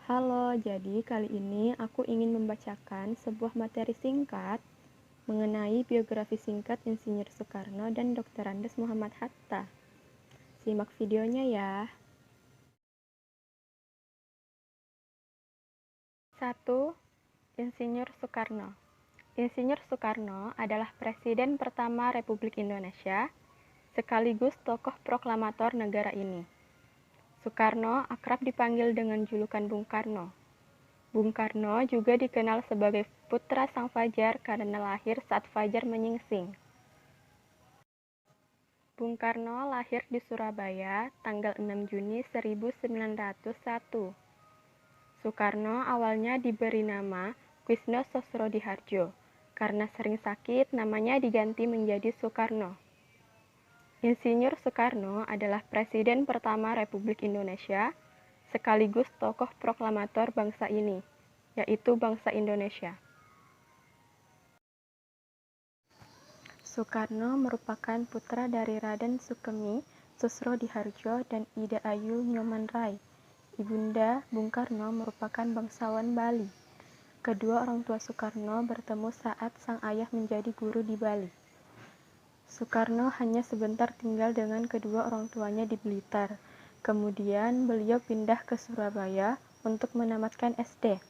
Halo, jadi kali ini aku ingin membacakan sebuah materi singkat mengenai biografi singkat Insinyur Soekarno dan Dr. Andes Muhammad Hatta. Simak videonya ya. 1. Insinyur Soekarno. Insinyur Soekarno adalah Presiden pertama Republik Indonesia, sekaligus tokoh proklamator negara ini. Soekarno akrab dipanggil dengan julukan Bung Karno. Bung Karno juga dikenal sebagai putra Sang Fajar karena lahir saat fajar menyingsing. Bung Karno lahir di Surabaya tanggal 6 Juni 1901. Soekarno awalnya diberi nama Kwisno Sosrodihardjo. Karena sering sakit, namanya diganti menjadi Soekarno. Insinyur Soekarno adalah Presiden pertama Republik Indonesia, sekaligus tokoh proklamator bangsa ini, yaitu bangsa Indonesia. Soekarno merupakan putra dari Raden Sukemi Sosrodihardjo dan Ida Ayu Nyoman Rai. Ibunda Bung Karno merupakan bangsawan Bali. Kedua orang tua Soekarno bertemu saat sang ayah menjadi guru di Bali. Soekarno hanya sebentar tinggal dengan kedua orang tuanya di Blitar. Kemudian beliau pindah ke Surabaya untuk menamatkan SD.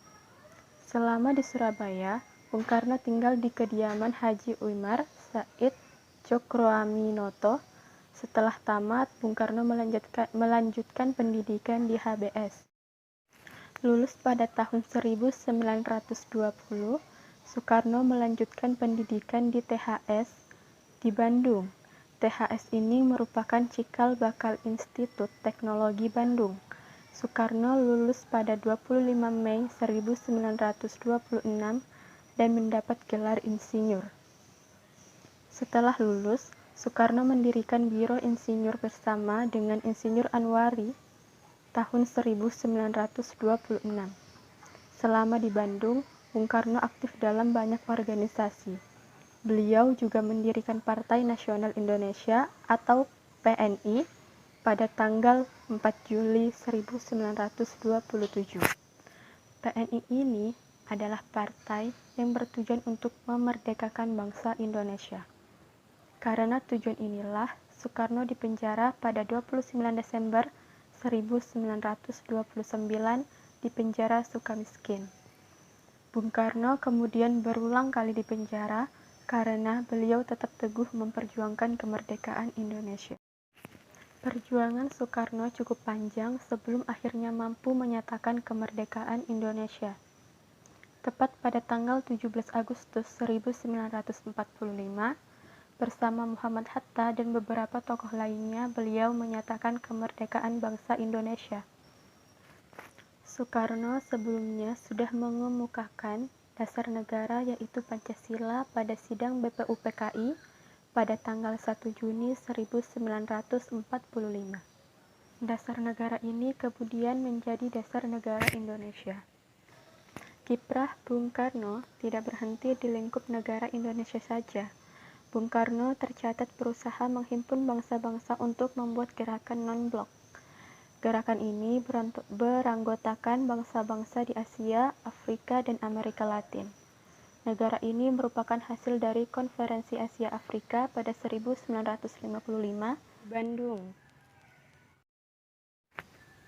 Selama di Surabaya, Bung Karno tinggal di kediaman Haji Umar Said Cokroaminoto. Setelah tamat, Bung Karno melanjutkan pendidikan di HBS. Lulus pada tahun 1920, Soekarno melanjutkan pendidikan di THS di Bandung. THS ini merupakan cikal bakal Institut Teknologi Bandung. Soekarno lulus pada 25 Mei 1926 dan mendapat gelar insinyur. Setelah lulus, Soekarno mendirikan Biro Insinyur bersama dengan Insinyur Anwari tahun 1926. Selama di Bandung, Bung Karno aktif dalam banyak organisasi. Beliau juga mendirikan Partai Nasional Indonesia atau PNI pada tanggal 4 Juli 1927. PNI ini adalah partai yang bertujuan untuk memerdekakan bangsa Indonesia. Karena tujuan inilah Soekarno dipenjara pada 29 Desember 1929 di penjara Sukamiskin. Bung Karno kemudian berulang kali dipenjara karena beliau tetap teguh memperjuangkan kemerdekaan Indonesia. Perjuangan Soekarno cukup panjang sebelum akhirnya mampu menyatakan kemerdekaan Indonesia. Tepat pada tanggal 17 Agustus 1945, bersama Muhammad Hatta dan beberapa tokoh lainnya, beliau menyatakan kemerdekaan bangsa Indonesia. Soekarno sebelumnya sudah mengemukakan dasar negara yaitu Pancasila pada sidang BPUPKI pada tanggal 1 Juni 1945. Dasar negara ini kemudian menjadi dasar negara Indonesia. Kiprah Bung Karno tidak berhenti di lingkup negara Indonesia saja. Bung Karno tercatat berusaha menghimpun bangsa-bangsa untuk membuat gerakan non-blok. Gerakan ini beranggotakan bangsa-bangsa di Asia, Afrika, dan Amerika Latin. Negara ini merupakan hasil dari Konferensi Asia Afrika pada 1955 di Bandung.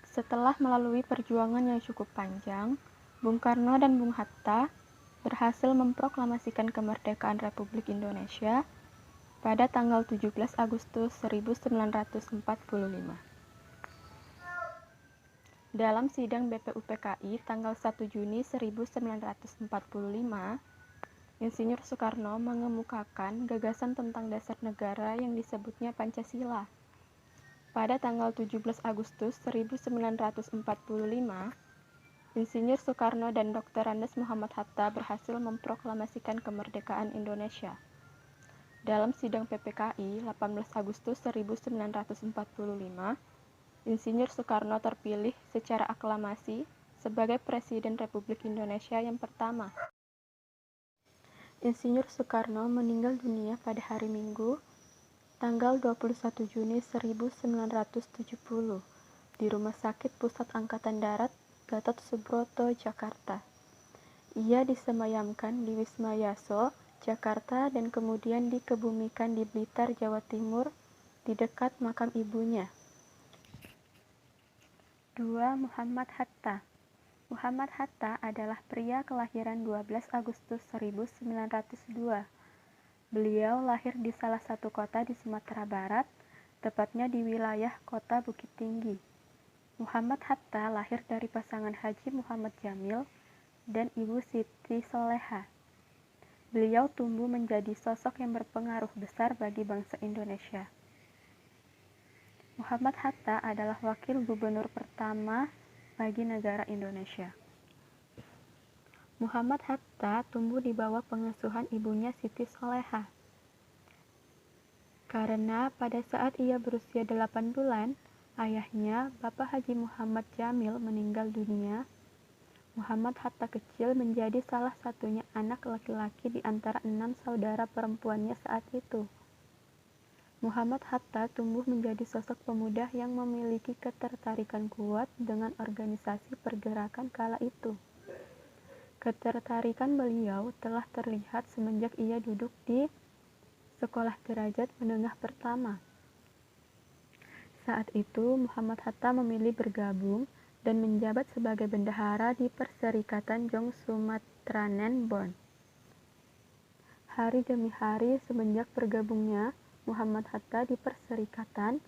Setelah melalui perjuangan yang cukup panjang, Bung Karno dan Bung Hatta berhasil memproklamasikan kemerdekaan Republik Indonesia pada tanggal 17 Agustus 1945. Dalam sidang BPUPKI tanggal 1 Juni 1945, Insinyur Soekarno mengemukakan gagasan tentang dasar negara yang disebutnya Pancasila. Pada tanggal 17 Agustus 1945, Insinyur Soekarno dan Dr. Andes Muhammad Hatta berhasil memproklamasikan kemerdekaan Indonesia. Dalam sidang PPKI 18 Agustus 1945, Insinyur Soekarno terpilih secara aklamasi sebagai Presiden Republik Indonesia yang pertama. Insinyur Soekarno meninggal dunia pada hari Minggu, tanggal 21 Juni 1970 di Rumah Sakit Pusat Angkatan Darat Gatot Subroto, Jakarta. Ia disemayamkan di Wisma Yaso, Jakarta dan kemudian dikebumikan di Blitar, Jawa Timur, di dekat makam ibunya. 2. Muhammad Hatta. Muhammad Hatta adalah pria kelahiran 12 Agustus 1902. Beliau lahir di salah satu kota di Sumatera Barat, tepatnya di wilayah Kota Bukit Tinggi. Muhammad Hatta lahir dari pasangan Haji Muhammad Jamil dan Ibu Siti Soleha. Beliau tumbuh menjadi sosok yang berpengaruh besar bagi bangsa Indonesia. Muhammad Hatta adalah wakil gubernur pertama bagi negara Indonesia. Muhammad Hatta tumbuh di bawah pengasuhan ibunya Siti Soleha. Karena pada saat ia berusia 8 bulan, ayahnya, Bapak Haji Muhammad Jamil, meninggal dunia. Muhammad Hatta kecil menjadi salah satunya anak laki-laki di antara 6 saudara perempuannya saat itu. Muhammad Hatta tumbuh menjadi sosok pemuda yang memiliki ketertarikan kuat dengan organisasi pergerakan kala itu. Ketertarikan beliau telah terlihat semenjak ia duduk di Sekolah Derajat Menengah Pertama. Saat itu, Muhammad Hatta memilih bergabung dan menjabat sebagai bendahara di Perserikatan Jong Sumatranen Bond. Hari demi hari semenjak bergabungnya Muhammad Hatta di Perserikatan,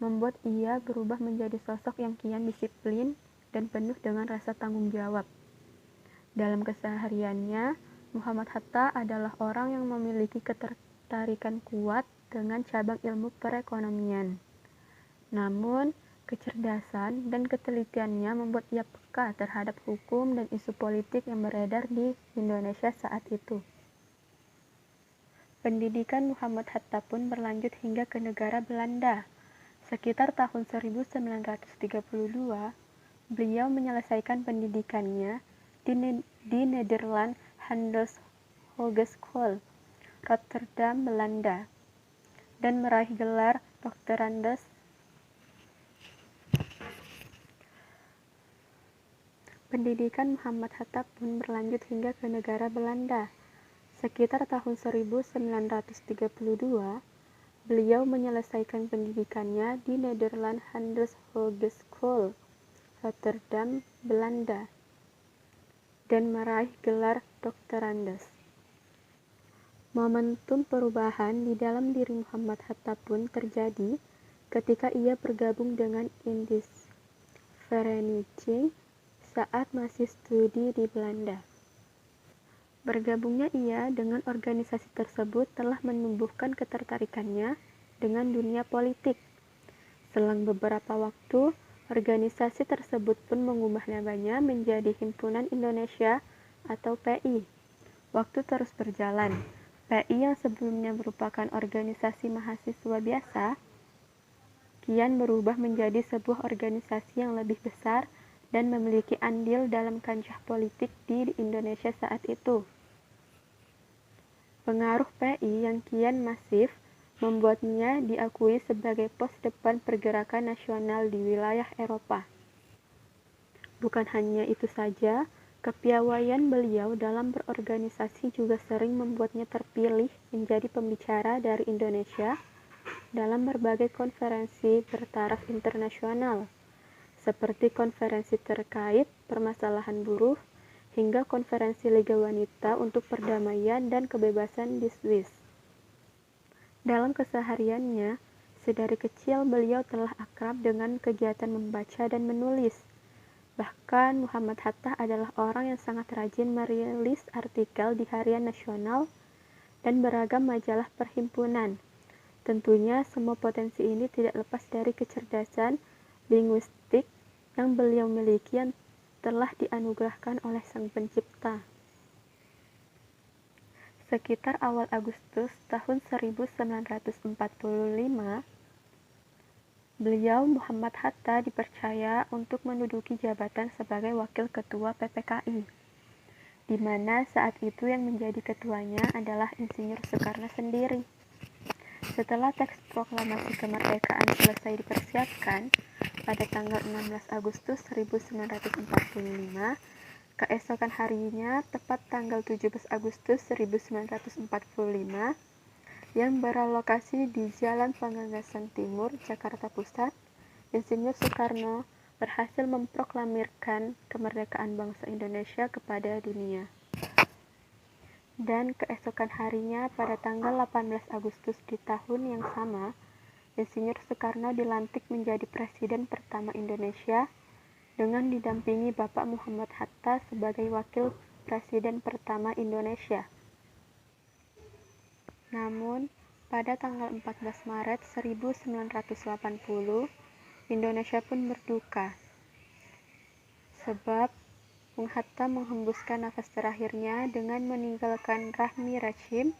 membuat ia berubah menjadi sosok yang kian disiplin dan penuh dengan rasa tanggung jawab. Dalam kesehariannya, Muhammad Hatta adalah orang yang memiliki ketertarikan kuat dengan cabang ilmu perekonomian. Namun, kecerdasan dan ketelitiannya membuat ia peka terhadap hukum dan isu politik yang beredar di Indonesia saat itu. Pendidikan Muhammad Hatta pun berlanjut hingga ke negara Belanda. Sekitar tahun 1932, beliau menyelesaikan pendidikannya di Nederland Handels Hogeschool, Rotterdam, Belanda, dan meraih gelar Doctorandus. Pendidikan Muhammad Hatta pun berlanjut hingga ke negara Belanda. Sekitar tahun 1932, beliau menyelesaikan pendidikannya di Nederland Handels Hogeschool, Rotterdam, Belanda, dan meraih gelar Doctorandus. Momentum perubahan di dalam diri Muhammad Hatta pun terjadi ketika ia bergabung dengan Indische Vereniging saat masih studi di Belanda. Bergabungnya ia dengan organisasi tersebut telah menumbuhkan ketertarikannya dengan dunia politik. Selang beberapa waktu, organisasi tersebut pun mengubah namanya menjadi Himpunan Indonesia atau PI. Waktu terus berjalan. PI yang sebelumnya merupakan organisasi mahasiswa biasa, kian berubah menjadi sebuah organisasi yang lebih besar dan memiliki andil dalam kancah politik di Indonesia saat itu. Pengaruh PI yang kian masif membuatnya diakui sebagai pos depan pergerakan nasional di wilayah Eropa. Bukan hanya itu saja, kepiawaian beliau dalam berorganisasi juga sering membuatnya terpilih menjadi pembicara dari Indonesia dalam berbagai konferensi bertaraf internasional, seperti konferensi terkait permasalahan buruh, hingga konferensi Liga Wanita untuk Perdamaian dan Kebebasan di Swiss. Dalam kesehariannya, sedari kecil beliau telah akrab dengan kegiatan membaca dan menulis. Bahkan Muhammad Hatta adalah orang yang sangat rajin merilis artikel di harian nasional dan beragam majalah perhimpunan. Tentunya semua potensi ini tidak lepas dari kecerdasan linguistik yang beliau miliki yang telah dianugerahkan oleh Sang Pencipta. Sekitar awal Agustus tahun 1945, beliau Muhammad Hatta dipercaya untuk menduduki jabatan sebagai Wakil Ketua PPKI, di mana saat itu yang menjadi ketuanya adalah Insinyur Soekarno sendiri. Setelah teks proklamasi kemerdekaan selesai dipersiapkan, pada tanggal 16 Agustus 1945. Keesokan harinya, tepat tanggal 17 Agustus 1945, yang berlokasi di Jalan Penggagasan Timur, Jakarta Pusat, Insinyur Soekarno berhasil memproklamirkan kemerdekaan bangsa Indonesia kepada dunia. Dan keesokan harinya, pada tanggal 18 Agustus di tahun yang sama, Insinyur Soekarno dilantik menjadi Presiden pertama Indonesia dengan didampingi Bapak Muhammad Hatta sebagai Wakil Presiden pertama Indonesia. Namun, pada tanggal 14 Maret 1980, Indonesia pun berduka, sebab Bung Hatta menghembuskan nafas terakhirnya dengan meninggalkan Rahmi Rachim,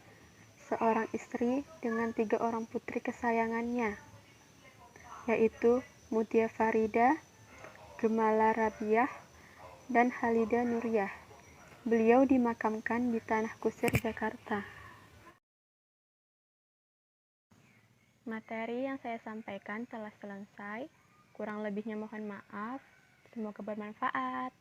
seorang istri dengan 3 orang putri kesayangannya, yaitu Mutia Farida, Gemala Rabiah, dan Halida Nuriyah. Beliau dimakamkan di Tanah Kusir, Jakarta. Materi yang saya sampaikan telah selesai. Kurang lebihnya mohon maaf. Semoga bermanfaat.